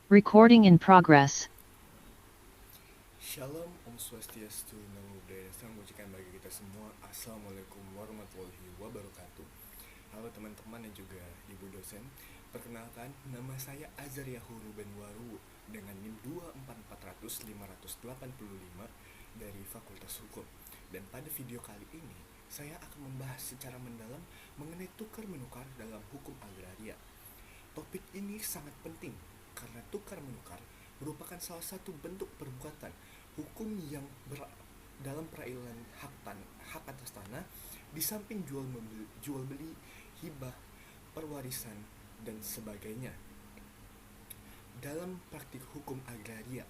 Recording in progress. Shalom, Om Swastiastu, Namo Buddhaya, salam kebajikan bagi kita semua. Assalamualaikum warahmatullahi wabarakatuh. Halo teman-teman dan juga ibu dosen. Perkenalkan, nama saya Azariah Ruben Waru dengan NIM 24400-585 dari Fakultas Hukum. Dan pada video kali ini, saya akan membahas secara mendalam mengenai tukar-menukar dalam hukum agraria. Topik ini sangat penting karena tukar-menukar merupakan salah satu bentuk perbuatan hukum yang dalam perairan hak atas tanah, di samping jual beli, hibah, perwarisan, dan sebagainya. Dalam praktik hukum agraria,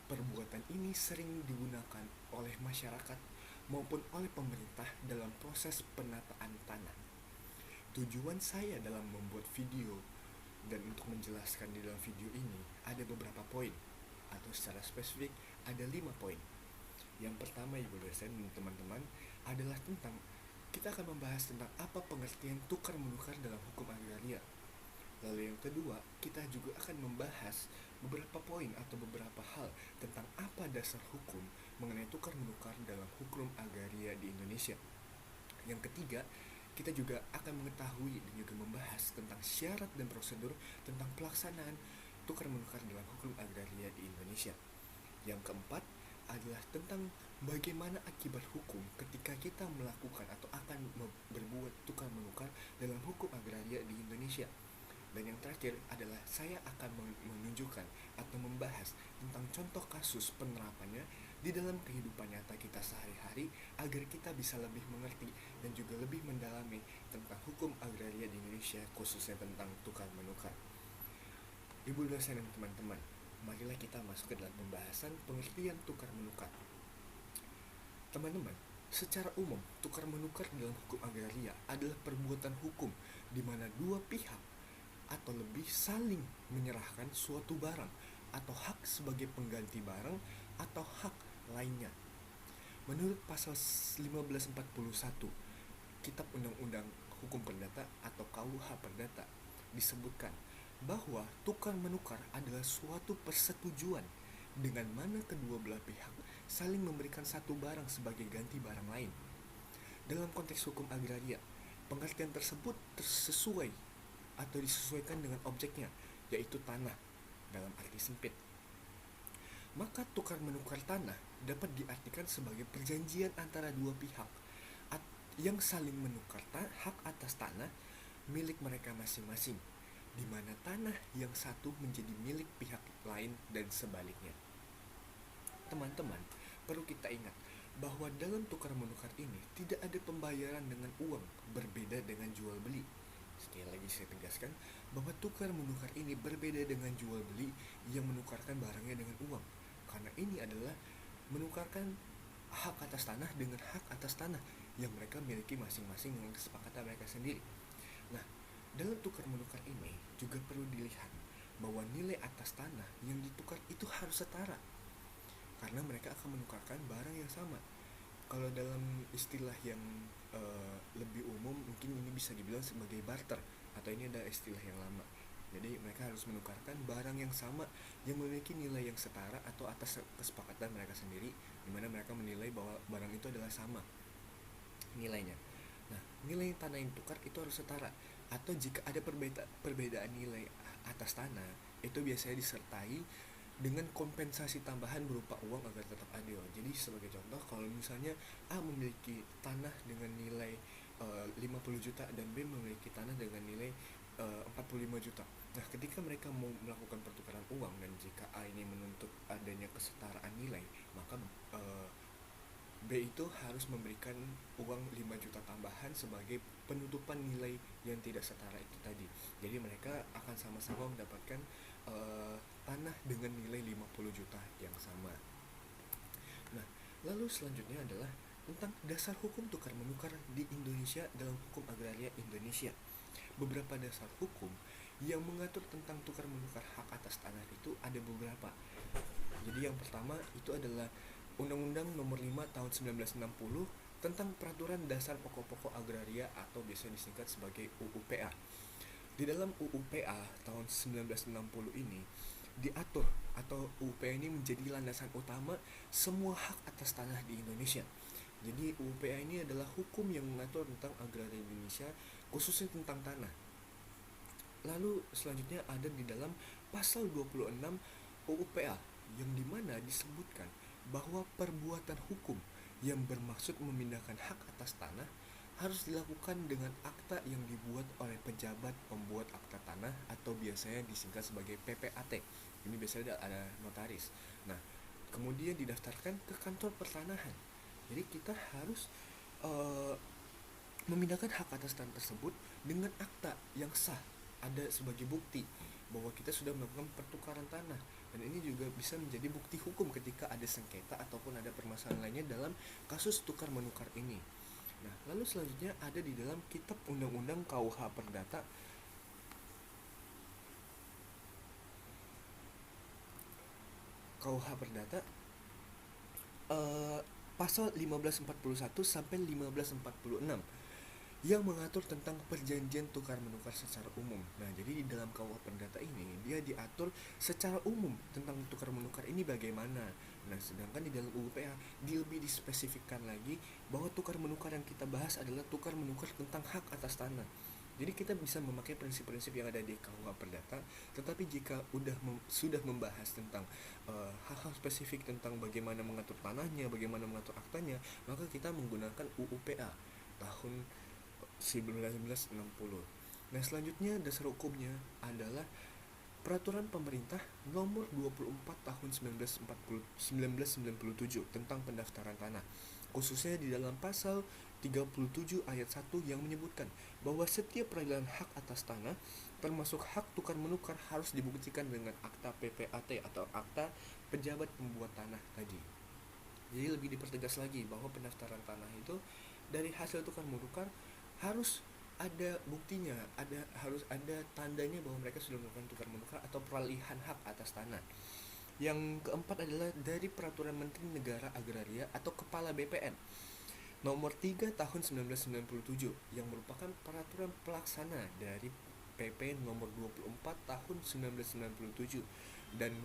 perbuatan ini sering digunakan oleh masyarakat maupun oleh pemerintah dalam proses penataan tanah. Tujuan saya dalam membuat video dan untuk menjelaskan di dalam video ini ada beberapa poin, atau secara spesifik ada 5 poin. Yang pertama, ibu dosen dan teman-teman, adalah tentang kita akan membahas tentang apa pengertian tukar menukar dalam hukum agraria. Lalu yang kedua, kita juga akan membahas beberapa poin atau beberapa hal tentang apa dasar hukum mengenai tukar menukar dalam hukum agraria di Indonesia. Yang ketiga, kita juga akan mengetahui dan juga membahas tentang syarat dan prosedur tentang pelaksanaan tukar menukar dalam hukum agraria di Indonesia. Yang keempat adalah tentang bagaimana akibat hukum ketika kita melakukan atau akan berbuat tukar menukar dalam hukum agraria di Indonesia. Dan yang terakhir adalah saya akan menunjukkan atau membahas tentang contoh kasus penerapannya di dalam kehidupan nyata kita sehari-hari agar kita bisa lebih mengerti dan juga lebih mendalami tentang hukum agraria di Indonesia, khususnya tentang tukar menukar. Ibu dosen dan teman-teman, marilah kita masuk ke dalam pembahasan pengertian tukar menukar. Teman-teman, secara umum tukar menukar dalam hukum agraria adalah perbuatan hukum di mana dua pihak atau lebih saling menyerahkan suatu barang atau hak sebagai pengganti barang atau hak lainnya. Menurut pasal 1541 Kitab Undang-Undang Hukum Perdata atau KUH Perdata disebutkan bahwa tukar menukar adalah suatu persetujuan dengan mana kedua belah pihak saling memberikan satu barang sebagai ganti barang lain. Dalam konteks hukum agraria, pengertian tersebut sesuai atau disesuaikan dengan objeknya, yaitu tanah dalam arti sempit. Maka tukar menukar tanah dapat diartikan sebagai perjanjian antara dua pihak yang saling menukar hak atas tanah milik mereka masing-masing, di mana tanah yang satu menjadi milik pihak lain dan sebaliknya. Teman-teman, perlu kita ingat bahwa dalam tukar menukar ini tidak ada pembayaran dengan uang, berbeda dengan jual beli. Sekali lagi saya tegaskan bahwa tukar menukar ini berbeda dengan jual beli yang menukarkan barangnya dengan uang, karena ini adalah menukarkan hak atas tanah dengan hak atas tanah yang mereka miliki masing-masing dengan kesepakatan mereka sendiri. Nah, dalam tukar menukar ini juga perlu dilihat bahwa nilai atas tanah yang ditukar itu harus setara, karena mereka akan menukarkan barang yang sama. Kalau dalam istilah yang lebih umum, mungkin ini bisa dibilang sebagai barter, atau ini ada istilah yang lama. Jadi mereka harus menukarkan barang yang sama yang memiliki nilai yang setara atau atas kesepakatan mereka sendiri, di mana mereka menilai bahwa barang itu adalah sama nilainya. Nah, nilai tanah yang tukar itu harus setara, atau jika ada perbedaan nilai atas tanah, itu biasanya disertai dengan kompensasi tambahan berupa uang agar tetap adil. Jadi sebagai contoh, kalau misalnya A memiliki tanah dengan nilai 50 juta dan B memiliki tanah dengan nilai 45 juta. Nah, ketika mereka mau melakukan pertukaran uang dan jika A ini menuntut adanya kesetaraan nilai, maka B itu harus memberikan uang 5 juta tambahan sebagai penutupan nilai yang tidak setara itu tadi. Jadi mereka akan sama-sama mendapatkan tanah dengan nilai 50 juta yang sama. Nah, lalu selanjutnya adalah tentang dasar hukum tukar menukar di Indonesia dalam hukum agraria Indonesia. Beberapa dasar hukum yang mengatur tentang tukar menukar hak atas tanah itu ada beberapa. Jadi yang pertama itu adalah Undang-Undang Nomor 5 Tahun 1960 tentang Peraturan Dasar Pokok-pokok Agraria atau biasa disingkat sebagai UUPA. Di dalam UUPA tahun 1960 ini diatur atau UUPA ini menjadi landasan utama semua hak atas tanah di Indonesia. Jadi UUPA ini adalah hukum yang mengatur tentang agraria Indonesia, khususnya tentang tanah. Lalu selanjutnya ada di dalam pasal 26 UUPA yang dimana disebutkan bahwa perbuatan hukum yang bermaksud memindahkan hak atas tanah harus dilakukan dengan akta yang dibuat oleh pejabat pembuat akta tanah atau biasanya disingkat sebagai PPAT. Ini biasanya ada notaris. Nah, kemudian didaftarkan ke kantor pertanahan. Jadi kita harus uh, memindahkan hak atas tanah tersebut dengan akta yang sah, ada sebagai bukti bahwa kita sudah melakukan pertukaran tanah, dan ini juga bisa menjadi bukti hukum ketika ada sengketa ataupun ada permasalahan lainnya dalam kasus tukar menukar ini. Nah, lalu selanjutnya ada di dalam Kitab Undang-Undang KUH Perdata KUH Perdata pasal 1541 sampai 1546 yang mengatur tentang perjanjian tukar menukar secara umum. Nah, jadi di dalam KUH Perdata ini dia diatur secara umum tentang tukar menukar ini bagaimana. Nah, sedangkan di dalam UUPA dia lebih dispesifikkan lagi bahwa tukar menukar yang kita bahas adalah tukar menukar tentang hak atas tanah. Jadi kita bisa memakai prinsip-prinsip yang ada di KUH Perdata, tetapi jika sudah membahas tentang hal-hal spesifik tentang bagaimana mengatur tanahnya, bagaimana mengatur aktanya, maka kita menggunakan UUPA tahun 1960. Nah, selanjutnya dasar hukumnya adalah Peraturan Pemerintah Nomor 24 Tahun 1997 tentang pendaftaran tanah. Khususnya di dalam pasal 37 ayat 1 yang menyebutkan bahwa setiap peralihan hak atas tanah termasuk hak tukar menukar harus dibuktikan dengan akta PPAT atau akta pejabat pembuat tanah tadi. Jadi lebih dipertegas lagi bahwa pendaftaran tanah itu dari hasil tukar menukar harus ada buktinya, harus ada tandanya bahwa mereka sudah melakukan tukar menukar atau peralihan hak atas tanah. Yang keempat adalah dari Peraturan Menteri Negara Agraria atau Kepala BPN Nomor 3 Tahun 1997 yang merupakan peraturan pelaksana dari PP Nomor 24 Tahun 1997. Dan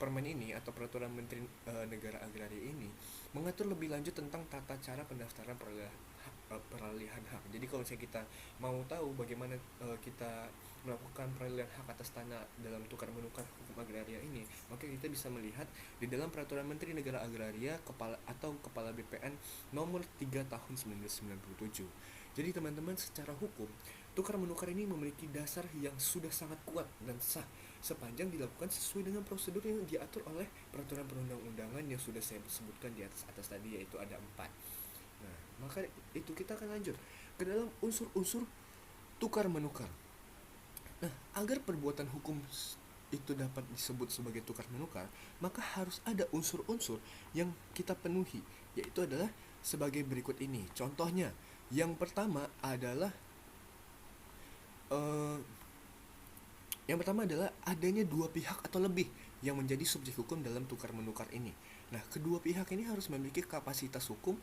permen ini atau Peraturan Menteri Negara Agraria ini mengatur lebih lanjut tentang tata cara pendaftaran peralihan hak. Jadi kalau misalnya kita mau tahu bagaimana kita melakukan peralihan hak atas tanah dalam tukar menukar hukum agraria ini, maka kita bisa melihat di dalam Peraturan Menteri Negara Agraria Kepala BPN Nomor 3 Tahun 1997. Jadi teman-teman, secara hukum tukar menukar ini memiliki dasar yang sudah sangat kuat dan sah sepanjang dilakukan sesuai dengan prosedur yang diatur oleh peraturan perundang-undangan yang sudah saya sebutkan di atas tadi, yaitu ada 4. Nah, maka itu kita akan lanjut ke dalam unsur-unsur tukar menukar. Nah, agar perbuatan hukum itu dapat disebut sebagai tukar menukar, maka harus ada unsur-unsur yang kita penuhi, yaitu adalah sebagai berikut ini. Contohnya, yang pertama adalah adanya dua pihak atau lebih yang menjadi subjek hukum dalam tukar menukar ini. Nah, kedua pihak ini harus memiliki kapasitas hukum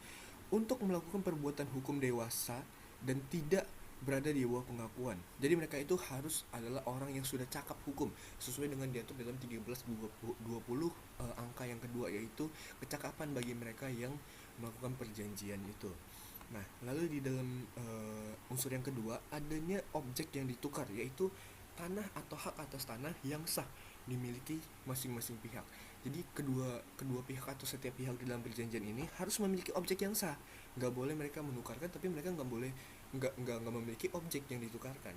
untuk melakukan perbuatan hukum dewasa dan tidak berada di bawah pengakuan. Jadi mereka itu harus adalah orang yang sudah cakap hukum sesuai dengan diatur dalam 1320 angka yang kedua, yaitu kecakapan bagi mereka yang melakukan perjanjian itu. Nah, lalu di dalam unsur yang kedua adanya objek yang ditukar, yaitu tanah atau hak atas tanah yang sah dimiliki masing-masing pihak. Jadi kedua pihak atau setiap pihak dalam perjanjian ini harus memiliki objek yang sah. Nggak boleh mereka menukarkan, tapi mereka nggak memiliki objek yang ditukarkan.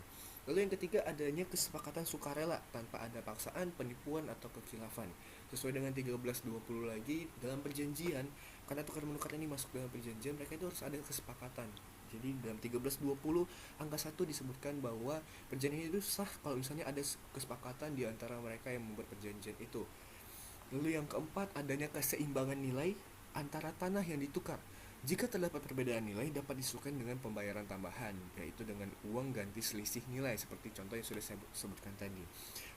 Lalu yang ketiga adanya kesepakatan sukarela tanpa ada paksaan, penipuan atau kekhilafan. Sesuai dengan 1320 lagi dalam perjanjian, karena tukar menukar ini masuk dalam perjanjian, mereka itu harus ada kesepakatan. Jadi dalam 1320 angka 1 disebutkan bahwa perjanjian itu sah kalau misalnya ada kesepakatan di antara mereka yang membuat perjanjian itu. Lalu yang keempat adanya keseimbangan nilai antara tanah yang ditukar. Jika terdapat perbedaan nilai dapat disesuaikan dengan pembayaran tambahan, yaitu dengan uang ganti selisih nilai seperti contoh yang sudah saya sebutkan tadi.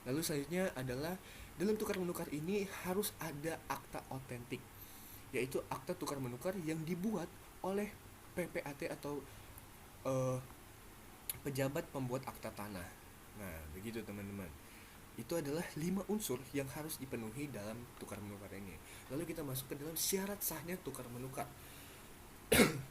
Lalu selanjutnya adalah dalam tukar menukar ini harus ada akta otentik, yaitu akta tukar menukar yang dibuat oleh PPAT atau pejabat pembuat akta tanah. Nah, begitu teman-teman. Itu adalah 5 unsur yang harus dipenuhi dalam tukar menukar ini. Lalu kita masuk ke dalam syarat sahnya tukar menukar.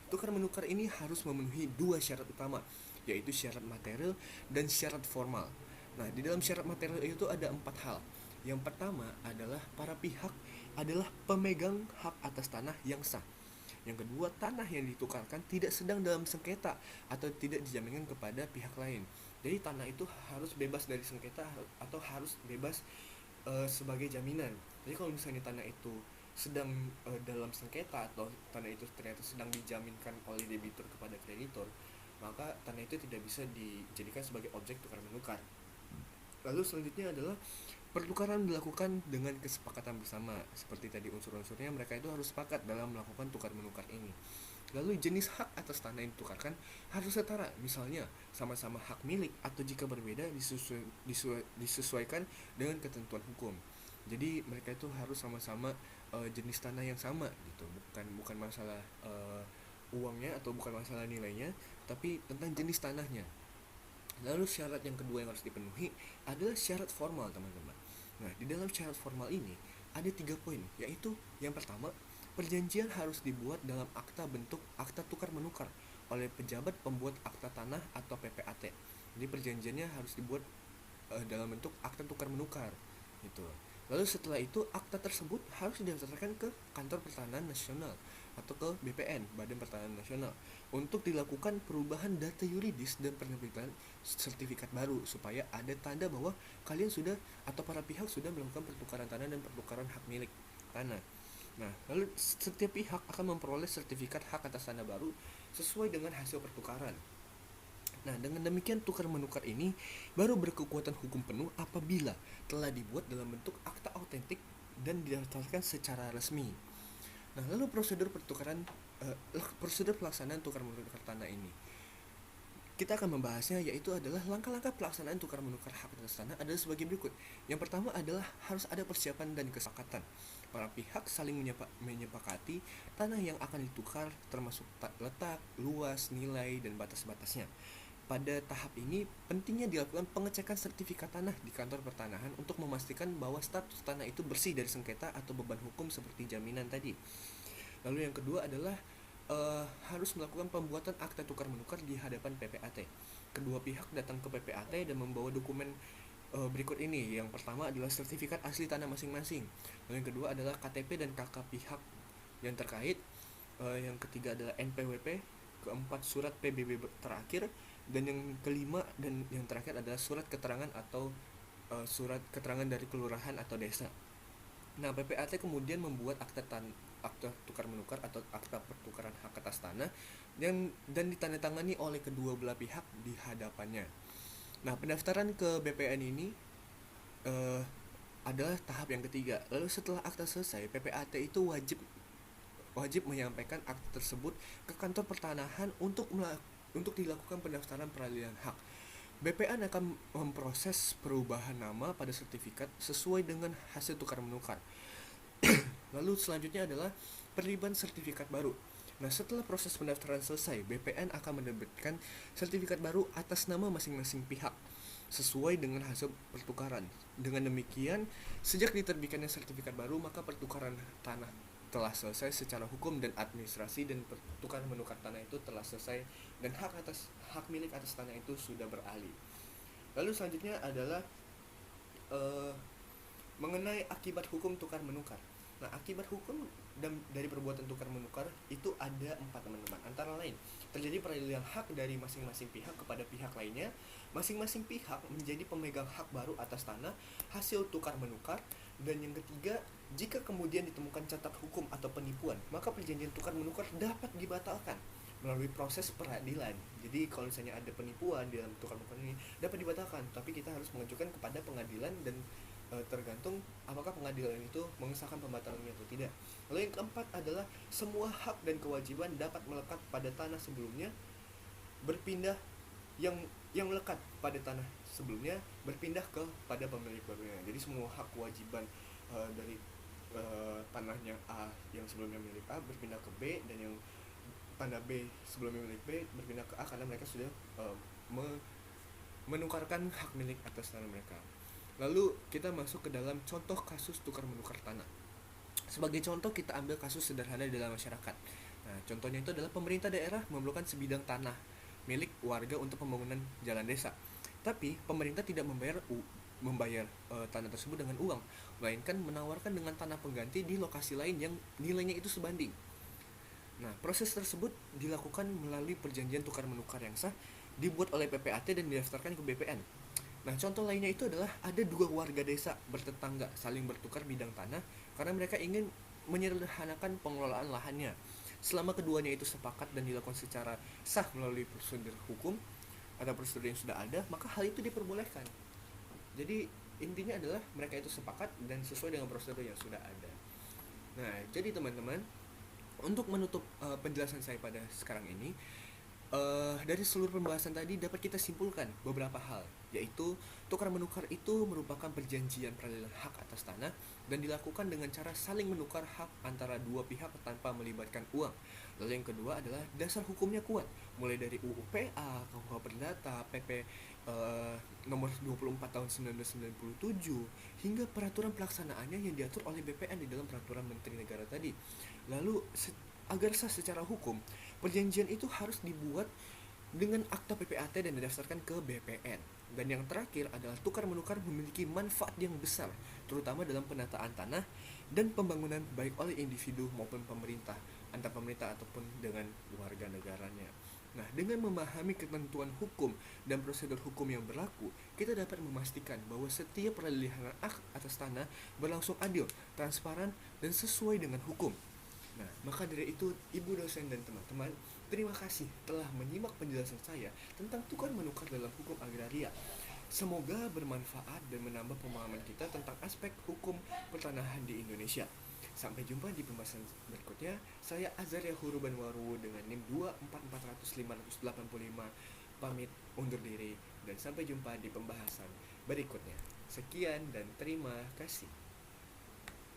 Tukar menukar ini harus memenuhi 2 syarat utama, yaitu syarat material dan syarat formal. Nah, di dalam syarat material itu ada 4 hal. Yang pertama adalah para pihak adalah pemegang hak atas tanah yang sah. Yang kedua, tanah yang ditukarkan tidak sedang dalam sengketa atau tidak dijaminkan kepada pihak lain. Jadi tanah itu harus bebas dari sengketa atau harus bebas sebagai jaminan. Jadi kalau misalnya tanah itu sedang dalam sengketa atau tanah itu ternyata sedang dijaminkan oleh debitur kepada kreditor, maka tanah itu tidak bisa dijadikan sebagai objek tukar menukar. Lalu selanjutnya adalah pertukaran dilakukan dengan kesepakatan bersama. Seperti tadi unsur-unsurnya, mereka itu harus sepakat dalam melakukan tukar menukar ini. Lalu jenis hak atas tanah yang ditukarkan harus setara, misalnya sama-sama hak milik, atau jika berbeda disesuaikan dengan ketentuan hukum. Jadi mereka itu harus sama-sama jenis tanah yang sama gitu, bukan masalah uangnya atau bukan masalah nilainya, tapi tentang jenis tanahnya. Lalu syarat yang kedua yang harus dipenuhi adalah syarat formal, teman-teman. Nah, di dalam syarat formal ini ada 3 poin, yaitu yang pertama, perjanjian harus dibuat dalam akta bentuk akta tukar menukar oleh pejabat pembuat akta tanah atau PPAT. Jadi perjanjiannya harus dibuat dalam bentuk akta tukar menukar gitu. Lalu setelah itu akta tersebut harus didaftarkan ke Kantor Pertanahan Nasional atau ke BPN, Badan Pertanahan Nasional, untuk dilakukan perubahan data yuridis dan penerbitan sertifikat baru supaya ada tanda bahwa kalian sudah atau para pihak sudah melakukan pertukaran tanah dan pertukaran hak milik tanah. Nah, lalu setiap pihak akan memperoleh sertifikat hak atas tanah baru sesuai dengan hasil pertukaran. Nah, dengan demikian tukar menukar ini baru berkekuatan hukum penuh apabila telah dibuat dalam bentuk akta autentik dan didaftarkan secara resmi. Nah, lalu prosedur pelaksanaan tukar menukar tanah ini. Kita akan membahasnya, yaitu adalah langkah-langkah pelaksanaan tukar menukar hak atas tanah adalah sebagai berikut. Yang pertama adalah harus ada persiapan dan kesepakatan. Para pihak saling menyepakati tanah yang akan ditukar, termasuk letak, luas, nilai, dan batas-batasnya. Pada tahap ini, pentingnya dilakukan pengecekan sertifikat tanah di kantor pertanahan untuk memastikan bahwa status tanah itu bersih dari sengketa atau beban hukum seperti jaminan tadi. Lalu yang kedua adalah harus melakukan pembuatan akta tukar menukar di hadapan PPAT. Kedua pihak datang ke PPAT dan membawa dokumen berikut ini. Yang pertama adalah sertifikat asli tanah masing-masing. Lalu yang kedua adalah KTP dan KK pihak yang terkait. Yang ketiga adalah NPWP. Keempat, surat PBB terakhir. Dan yang kelima dan yang terakhir adalah surat keterangan atau surat keterangan dari kelurahan atau desa. Nah, PPAT kemudian membuat akta tukar menukar atau akta pertukaran hak atas tanah dan ditandatangani oleh kedua belah pihak di hadapannya. Nah, pendaftaran ke BPN ini adalah tahap yang ketiga. Lalu setelah akta selesai, PPAT itu wajib menyampaikan akta tersebut ke kantor pertanahan untuk dilakukan pendaftaran peralihan hak. BPN akan memproses perubahan nama pada sertifikat sesuai dengan hasil tukar menukar. Lalu selanjutnya adalah penerbitan sertifikat baru. Nah, setelah proses pendaftaran selesai, BPN akan menerbitkan sertifikat baru atas nama masing-masing pihak sesuai dengan hasil pertukaran. Dengan demikian, sejak diterbitkannya sertifikat baru, maka pertukaran tanah telah selesai secara hukum dan administrasi, dan pertukaran menukar tanah itu telah selesai dan hak milik atas tanah itu sudah beralih. Lalu selanjutnya adalah mengenai akibat hukum tukar menukar. Nah, akibat hukum dari perbuatan tukar menukar itu ada 4, teman-teman. Antara lain, terjadi peralihan hak dari masing-masing pihak kepada pihak lainnya. Masing-masing pihak menjadi pemegang hak baru atas tanah hasil tukar menukar. Dan yang ketiga, jika kemudian ditemukan cacat hukum atau penipuan, maka perjanjian tukar menukar dapat dibatalkan melalui proses peradilan. Jadi kalau misalnya ada penipuan di dalam tukar menukar ini dapat dibatalkan, tapi kita harus mengajukan kepada pengadilan dan tergantung apakah pengadilan itu mengesahkan pembatalannya atau tidak. Lalu yang keempat adalah semua hak dan kewajiban dapat melekat pada tanah sebelumnya berpindah yang melekat pada tanah sebelumnya berpindah kepada pemilik barunya. Jadi semua hak kewajiban dari tanahnya A yang sebelumnya milik A berpindah ke B, dan yang tanah B sebelumnya milik B berpindah ke A karena mereka sudah menukarkan hak milik atas tanah mereka. Lalu kita masuk ke dalam contoh kasus tukar menukar tanah. Sebagai contoh kita ambil kasus sederhana di dalam masyarakat. Nah, contohnya itu adalah pemerintah daerah memerlukan sebidang tanah milik warga untuk pembangunan jalan desa. Tapi pemerintah tidak membayar tanah tersebut dengan uang, melainkan menawarkan dengan tanah pengganti di lokasi lain yang nilainya itu sebanding. Nah, proses tersebut dilakukan melalui perjanjian tukar menukar yang sah, dibuat oleh PPAT dan didaftarkan ke BPN. Nah, contoh lainnya itu adalah ada dua warga desa bertetangga saling bertukar bidang tanah karena mereka ingin menyederhanakan pengelolaan lahannya. Selama keduanya itu sepakat dan dilakukan secara sah melalui prosedur hukum atau prosedur yang sudah ada, maka hal itu diperbolehkan. Jadi intinya adalah mereka itu sepakat dan sesuai dengan prosedur yang sudah ada. Nah, jadi teman-teman, untuk menutup penjelasan saya pada sekarang ini, dari seluruh pembahasan tadi dapat kita simpulkan beberapa hal, yaitu tukar menukar itu merupakan perjanjian peralihan hak atas tanah dan dilakukan dengan cara saling menukar hak antara dua pihak tanpa melibatkan uang. Lalu yang kedua adalah dasar hukumnya kuat, mulai dari UU PA, KUH Perdata, PP nomor 24 tahun 1997 hingga peraturan pelaksanaannya yang diatur oleh BPN di dalam peraturan Menteri Negara tadi. Lalu agar sah secara hukum, perjanjian itu harus dibuat dengan akta PPAT dan didaftarkan ke BPN. Dan yang terakhir adalah tukar menukar memiliki manfaat yang besar, terutama dalam penataan tanah dan pembangunan baik oleh individu maupun pemerintah, antar pemerintah ataupun dengan warga negaranya. Nah, dengan memahami ketentuan hukum dan prosedur hukum yang berlaku, kita dapat memastikan bahwa setiap peralihan hak atas tanah berlangsung adil, transparan, dan sesuai dengan hukum. Nah, maka dari itu, Ibu dosen dan teman-teman, terima kasih telah menyimak penjelasan saya tentang tukar menukar dalam hukum agraria. Semoga bermanfaat dan menambah pemahaman kita tentang aspek hukum pertanahan di Indonesia. Sampai jumpa di pembahasan berikutnya. Saya Azaria Hurubanwaru dengan NIM 2440585 pamit undur diri dan sampai jumpa di pembahasan berikutnya. Sekian dan terima kasih.